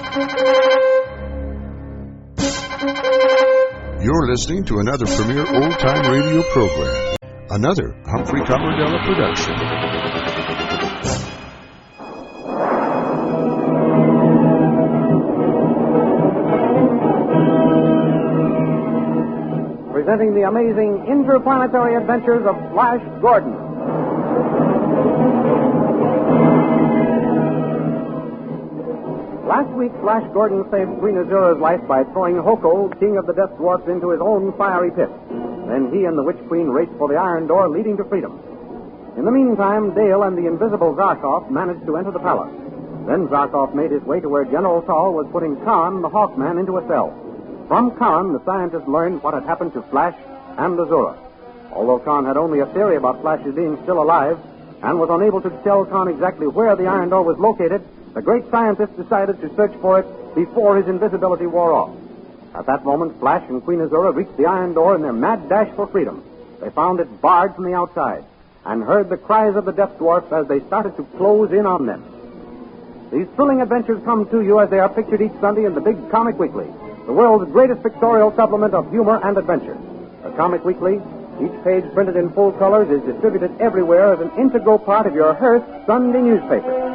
You're listening to another premier old-time radio program. Another Humphrey Coverdella production. Presenting the amazing interplanetary adventures of Flash Gordon. Last week, Flash Gordon saved Queen Desira's life by throwing Hoko, king of the Death Dwarfs, into his own fiery pit. Then he and the Witch Queen raced for the iron door leading to freedom. In the meantime, Dale and the invisible Zarkov managed to enter the palace. Then Zarkov made his way to where General Tall was putting Khan, the Hawkman, into a cell. From Khan, the scientist learned what had happened to Flash and Azura. Although Khan had only a theory about Flash's being still alive and was unable to tell Khan exactly where the iron door was located, the great scientist decided to search for it before his invisibility wore off. At that moment, Flash and Queen Azura reached the iron door in their mad dash for freedom. They found it barred from the outside and heard the cries of the Death Dwarfs as they started to close in on them. These thrilling adventures come to you as they are pictured each Sunday in the Big Comic Weekly, the world's greatest pictorial supplement of humor and adventure. The Comic Weekly, each page printed in full colors, is distributed everywhere as an integral part of your Hearst Sunday newspaper.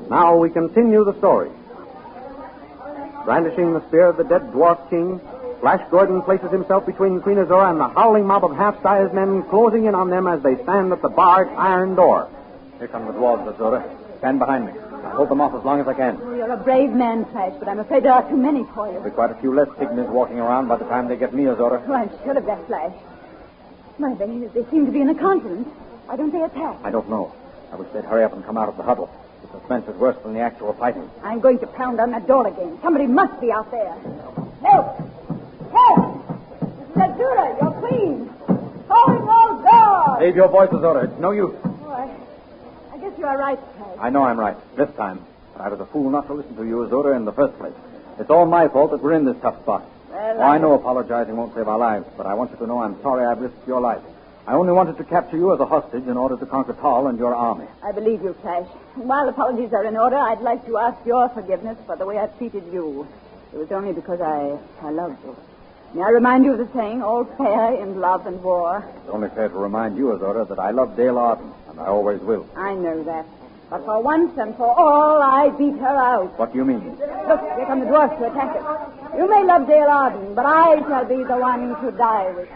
Now we continue the story. Brandishing the spear of the dead dwarf king, Flash Gordon places himself between Queen Azura and the howling mob of half-sized men closing in on them as they stand at the barred iron door. Here come the dwarves, Azura. Stand behind me. I'll hold them off as long as I can. Oh, you're a brave man, Flash, but I'm afraid there are too many for you. There'll be quite a few less pygmies walking around by the time they get me, Azura. Oh, I'm sure of that, Flash. Why, they seem to be in a conference. Why don't they attack? I don't know. I wish they'd hurry up and come out of the huddle. The suspense is worse than the actual fighting. I'm going to pound on that door again. Somebody must be out there. Help! Help! Mrs. Azura, your queen! Calling all doors! Save your voice, Azura. It's no use. Oh, I guess you are right, Flash. I know I'm right. This time. But I was a fool not to listen to you, Azura, in the first place. It's all my fault that we're in this tough spot. Well, I know apologizing won't save our lives, but I want you to know I'm sorry I've risked your life. I only wanted to capture you as a hostage in order to conquer Tall and your army. I believe you, Flash. While apologies are in order, I'd like to ask your forgiveness for the way I treated you. It was only because I loved you. May I remind you of the saying, all fair in love and war? It's only fair to remind you, Azura, that I love Dale Arden, and I always will. I know that. But for once and for all, I beat her out. What do you mean? Look, here come the dwarfs to attack us. You may love Dale Arden, but I shall be the one to die with you.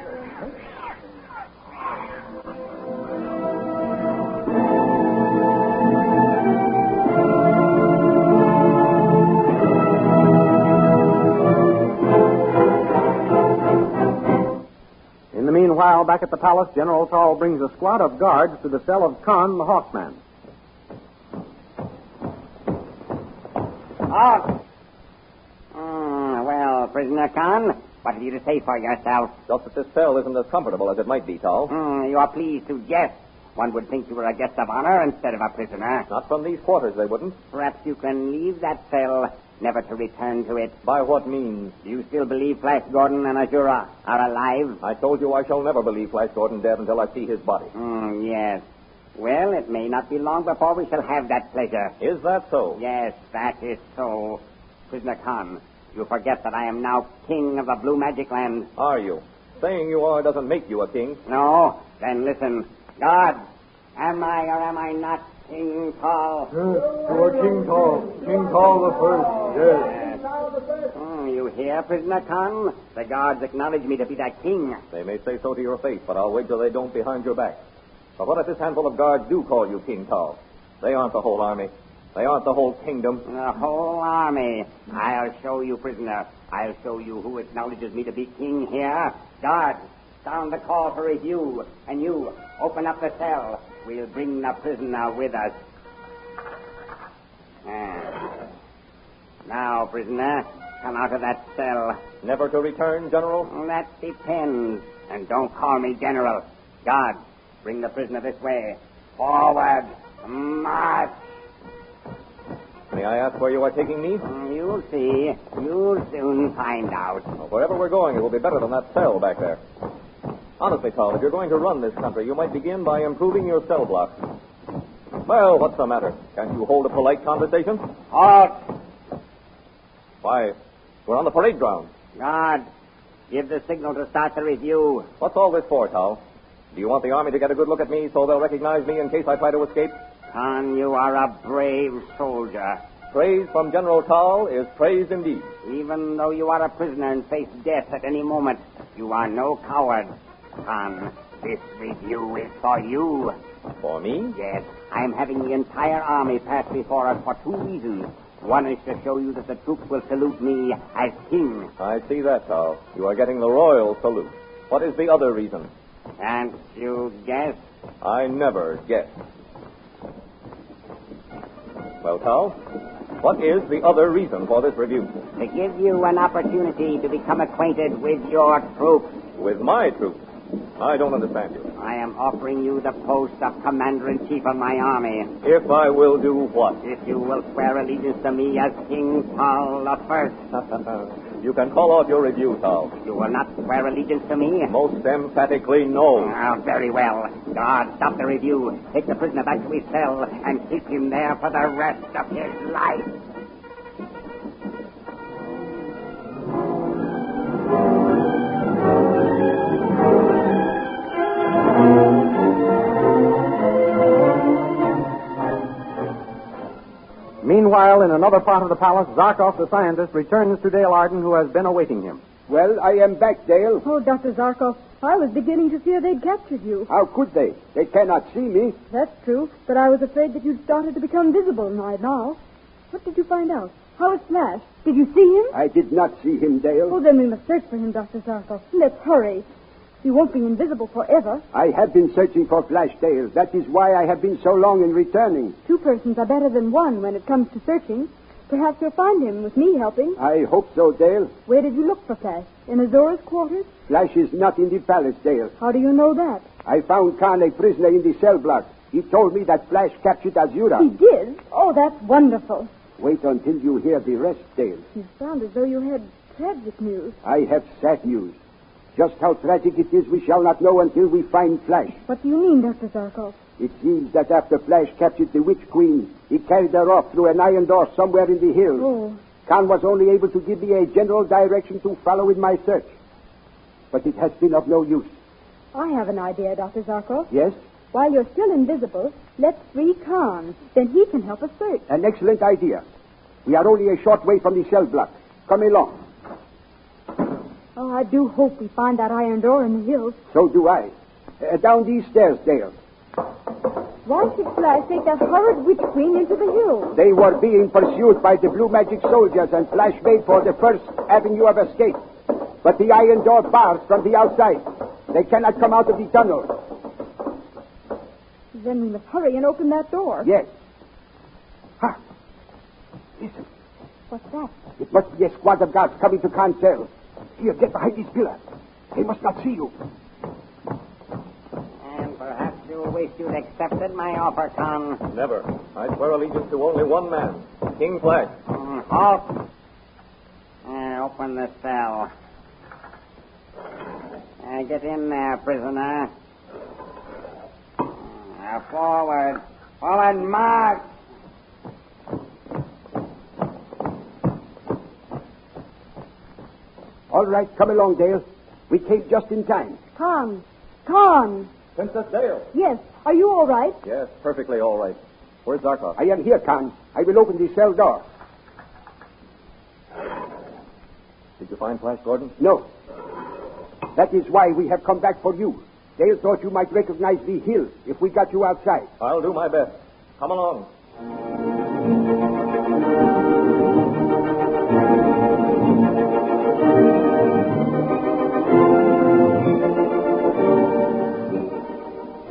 Meanwhile, back at the palace, General Tall brings a squad of guards to the cell of Khan, the Hawkman. Well, prisoner Khan, what have you to say for yourself? Just that this cell isn't as comfortable as it might be, Tall. You are pleased to jest. One would think you were a guest of honor instead of a prisoner. Not from these quarters, they wouldn't. Perhaps you can leave that cell, never to return to it. By what means? Do you still believe Flash Gordon and Azura are alive? I told you I shall never believe Flash Gordon dead until I see his body. Yes. Well, it may not be long before we shall have that pleasure. Is that so? Yes, that is so. Prisoner Khan, you forget that I am now king of the Blue Magic Land. Are you? Saying you are doesn't make you a king. No? Then listen. God, am I or am I not King Tall? Yes, you are King Tall. King Tall the First, yes. You hear, Prisoner Khan? The guards acknowledge me to be that king. They may say so to your face, but I'll wager they don't behind your back. But what if this handful of guards do call you King Tall? They aren't the whole army. They aren't the whole kingdom. The whole army. I'll show you, prisoner. I'll show you who acknowledges me to be king here. Guards, sound the call for review. And you, open up the cell. We'll bring the prisoner with us. Now, prisoner, come out of that cell. Never to return, General? That depends. And don't call me General. Guards, bring the prisoner this way. Forward. March. May I ask where you are taking me? You'll see. You'll soon find out. Well, wherever we're going, it will be better than that cell back there. Honestly, Tall, if you're going to run this country, you might begin by improving your cell block. Well, what's the matter? Can't you hold a polite conversation? Halt! Why, we're on the parade ground. Guard, give the signal to start the review. What's all this for, Tall? Do you want the army to get a good look at me so they'll recognize me in case I try to escape? Khan, you are a brave soldier. Praise from General Tall is praise indeed. Even though you are a prisoner and face death at any moment, you are no coward. Khan, this review is for you. For me? Yes, I'm having the entire army pass before us for 2 reasons. One is to show you that the troops will salute me as king. I see that, Tall. You are getting the royal salute. What is the other reason? Can't you guess? I never guess. Well, Tall, what is the other reason for this review? To give you an opportunity to become acquainted with your troops. With my troops? I don't understand you. I am offering you the post of Commander-in-Chief of my army. If I will do what? If you will swear allegiance to me as King I. You can call off your review, Tall. You will not swear allegiance to me? Most emphatically, no. Very well. Guard, stop the review. Take the prisoner back to his cell and keep him there for the rest of his life. Meanwhile, in another part of the palace, Zarkov, the scientist, returns to Dale Arden, who has been awaiting him. Well, I am back, Dale. Oh, Dr. Zarkov, I was beginning to fear they'd captured you. How could they? They cannot see me. That's true, but I was afraid that you'd started to become visible right now. What did you find out? How is Flash? Did you see him? I did not see him, Dale. Oh, then we must search for him, Dr. Zarkov. Let's hurry. He won't be invisible forever. I have been searching for Flash, Dale. That is why I have been so long in returning. 2 persons are better than 1 when it comes to searching. Perhaps you'll find him with me helping. I hope so, Dale. Where did you look for Flash? In Azora's quarters? Flash is not in the palace, Dale. How do you know that? I found Khan a prisoner in the cell block. He told me that Flash captured Azura. He did? Oh, that's wonderful. Wait until you hear the rest, Dale. You sound as though you had tragic news. I have sad news. Just how tragic it is we shall not know until we find Flash. What do you mean, Dr. Zarkov? It seems that after Flash captured the Witch Queen, he carried her off through an iron door somewhere in the hills. Oh. Khan was only able to give me a general direction to follow in my search. But it has been of no use. I have an idea, Dr. Zarkov. Yes? While you're still invisible, let's free Khan. Then he can help us search. An excellent idea. We are only a short way from the cell block. Come along. Oh, I do hope we find that iron door in the hills. So do I. Down these stairs, Dale. Why should Flash take that horrid witch queen into the hills? They were being pursued by the blue magic soldiers, and Flash made for the first avenue of escape. But the iron door bars from the outside. They cannot come out of the tunnel. Then we must hurry and open that door. Yes. Ha! Listen. What's that? It must be a squad of guards coming to Khan's cell. Here, get behind this pillar. They must not see you. And perhaps you'll wish you'd accepted my offer, Khan. Never. I swear allegiance to only one man, King Flash. Halt. Open the cell. Get in there, prisoner. Forward. Forward, march. All right, come along, Dale. We came just in time. Khan. Khan. Princess Dale. Yes. Are you all right? Yes, perfectly all right. Where's Zarkov? I am here, Khan. I will open the cell door. Did you find Flash Gordon? No. That is why we have come back for you. Dale thought you might recognize the hill if we got you outside. I'll do my best. Come along.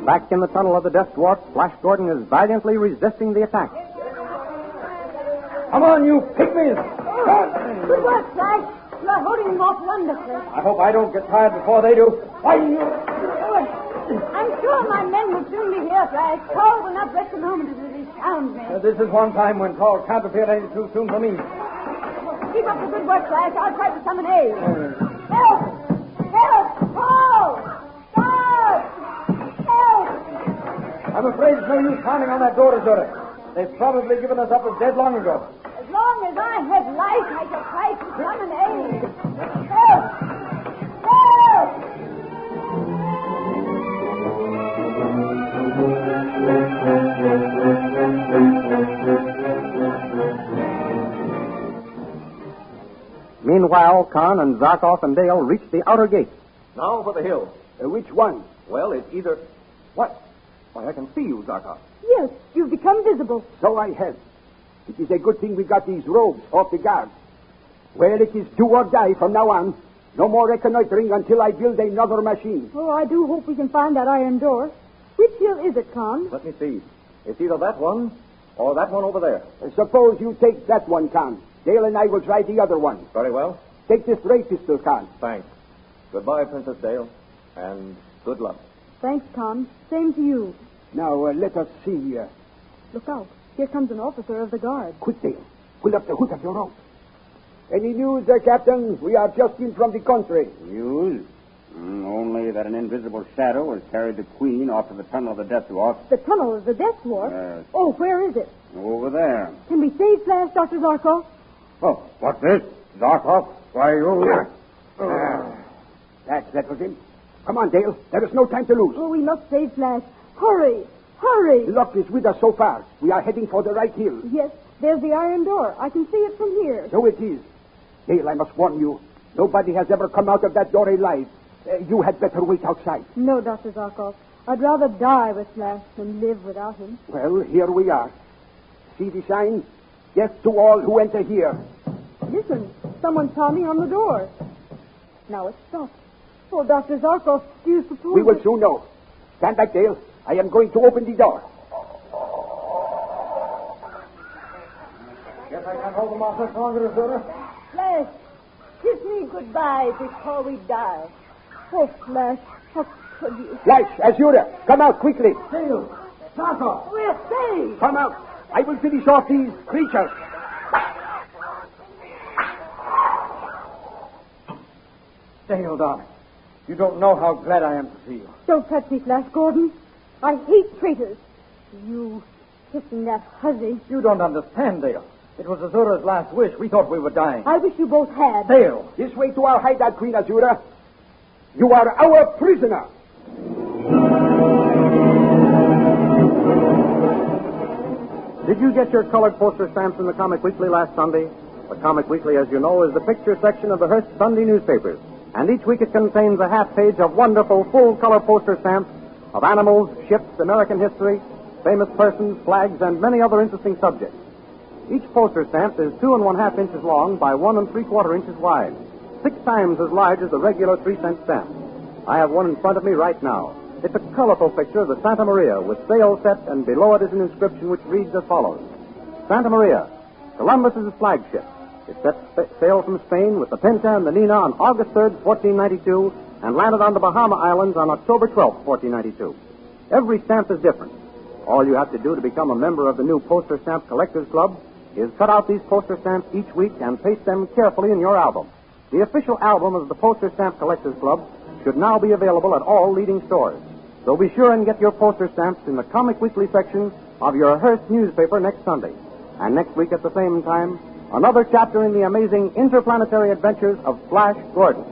Back in the tunnel of the Death Dwarf, Flash Gordon is valiantly resisting the attack. Come on, you pygmies! Good work, Flash. You're holding him off wonderfully. I hope I don't get tired before they do. I'm sure my men will soon be here, Flash. Paul will not rest a moment until he sounds me. This is one time when Paul can't appear any too soon for me. Keep up the good work, Flash. I'll try to summon aid. Help! Help! Paul! Stop! I'm afraid it's no use pounding on that door, Desira. They've probably given us up as dead long ago. As long as I have life, I shall try to come and aid. Help! Help! Meanwhile, Khan and Zarkov and Dale reached the outer gate. Now for the hill. Which one? Well, it's either... What? Why, I can see you, Zarkov. Yes, you've become visible. So I have. It is a good thing we got these robes off the guard. Well, it is do or die from now on. No more reconnoitering until I build another machine. Oh, I do hope we can find that iron door. Which hill is it, Con? Let me see. It's either that one or that one over there. Suppose you take that one, Khan. Dale and I will try the other one. Very well. Take this ray pistol, Khan. Thanks. Goodbye, Princess Dale, and good luck. Thanks, Con. Same to you. Now, let us see. Look out. Here comes an officer of the guard. Quick, Dale. Pull up the hood of your robe. Any news, Captain? We are just in from the country. News? Only that an invisible shadow has carried the Queen off to the tunnel of the Death Dwarf. The tunnel of the Death Dwarf? Yes. Oh, where is it? Over there. Can we save Flash, Dr. Zarkov? Oh, what's this? Zarkov? Why, you... That settles him. Come on, Dale. There is no time to lose. Oh, we must save Flash. Hurry! Hurry! Luck is with us so far. We are heading for the right hill. Yes, there's the iron door. I can see it from here. So it is. Dale, I must warn you. Nobody has ever come out of that door alive. You had better wait outside. No, Dr. Zarkov. I'd rather die with Flash than live without him. Well, here we are. See the sign? Death to all who enter here. Listen, someone's pounding on the door. Now it's stopped. Oh, Dr. Zarkov, do you suppose... We will soon know. Stand back, Dale. I am going to open the door. Guess I can't hold them off much longer, Desira. Flash, kiss me goodbye before we die. Oh, Flash, how could you? Flash, Azura, come out quickly. Dale! Zarkov! We're saved! Come out. I will finish off these creatures. Dale, darling. You don't know how glad I am to see you. Don't touch me, Flash Gordon. I hate traitors. You kissing that hussy. You don't understand, Dale. It was Azura's last wish. We thought we were dying. I wish you both had. Dale! This way to our hideout, Queen Azura. You are our prisoner. Did you get your colored poster stamps in the Comic Weekly last Sunday? The Comic Weekly, as you know, is the picture section of the Hearst Sunday newspapers. And each week it contains a half page of wonderful full-color poster stamps of animals, ships, American history, famous persons, flags, and many other interesting subjects. Each poster stamp is 2 1/2 inches long by 1 3/4 inches wide, 6 times as large as the regular 3-cent stamp. I have one in front of me right now. It's a colorful picture of the Santa Maria with sail set, and below it is an inscription which reads as follows. Santa Maria, Columbus's flagship. It set sail from Spain with the Pinta and the Nina on August 3rd, 1492, and landed on the Bahama Islands on October 12th, 1492. Every stamp is different. All you have to do to become a member of the new Poster Stamp Collectors Club is cut out these poster stamps each week and paste them carefully in your album. The official album of the Poster Stamp Collectors Club should now be available at all leading stores. So be sure and get your poster stamps in the Comic Weekly section of your Hearst newspaper next Sunday. And next week at the same time, another chapter in the amazing interplanetary adventures of Flash Gordon.